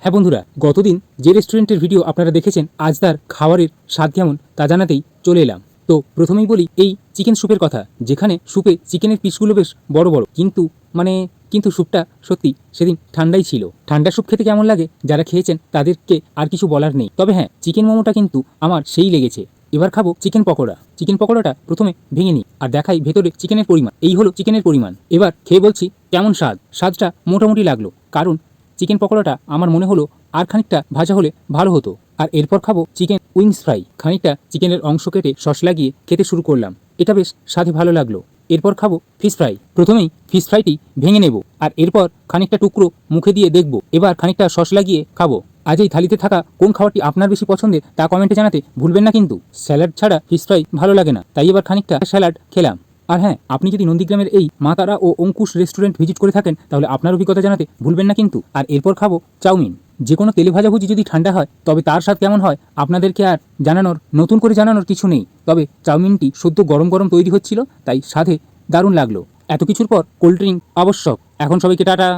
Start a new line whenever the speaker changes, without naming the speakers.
হ্যাঁ বন্ধুরা, গতদিন যে রেস্টুরেন্টের ভিডিও আপনারা দেখেছেন, আজ তার খাবারের স্বাদ কেমন তা জানাতেই চলে এলাম। তো প্রথমেই বলি এই চিকেন স্যুপের কথা, যেখানে স্যুপে চিকেনের পিসগুলো বেশ বড় বড়, কিন্তু স্যুপটা সত্যি সেদিন ঠান্ডাই ছিল। ঠান্ডা স্যুপ খেতে কেমন লাগে যারা খেয়েছেন তাদেরকে আর কিছু বলার নেই। তবে হ্যাঁ, চিকেন মোমোটা কিন্তু আমার সেই লেগেছে। এবার খাবো চিকেন পকোড়া। চিকেন পকোড়াটা প্রথমে ভেঙে নিই আর দেখাই ভেতরে চিকেনের পরিমাণ। এই হলো চিকেনের পরিমাণ। এবার খেয়ে বলছি কেমন স্বাদ। স্বাদটা মোটামুটি লাগলো, কারণ চিকেন পকোড়াটা আমার মনে হলো আর খানিকটা ভাজা হলে ভালো হতো। আর এরপর খাবো চিকেন উইংস ফ্রাই। খানিকটা চিকেনের অংশ কেটে সস লাগিয়ে খেতে শুরু করলাম। এটা বেশ স্বাদে ভালো লাগলো। এরপর খাবো ফিশ ফ্রাই। প্রথমেই ফিশ ফ্রাইটি ভেঙে নেব আর এরপর খানিকটা টুকরো মুখে দিয়ে দেখব। এবার খানিকটা সস লাগিয়ে খাবো। আজ এই থালিতে থাকা কোন খাবারটি আপনার বেশি পছন্দের তা কমেন্টে জানাতে ভুলবেন না কিন্তু। স্যালাড ছাড়া ফিশ ফ্রাই ভালো লাগে না, তাই এবার খানিকটা স্যালাড খেলাম। আর হ্যাঁ, আপনি যদি নন্দীগ্রামের এই মা তারা ও অঙ্কুশ রেস্টুরেন্ট ভিজিট করে থাকেন তাহলে আপনার অভিজ্ঞতা জানাতে ভুলবেন না কিন্তু। আর এরপর খাবো চাউমিন। যে কোনো তেলে ভাজাভুজি যদি ঠান্ডা হয় তবে তার স্বাদ কেমন হয় আপনাদেরকে আর নতুন করে জানানোর কিছু নেই। তবে চাউমিনটি সদ্য গরম গরম তৈরি হচ্ছিল, তাই স্বাদে দারুণ লাগলো। এত কিছুর পর কোল্ড ড্রিঙ্ক আবশ্যক। এখন সবাইকে টাটা।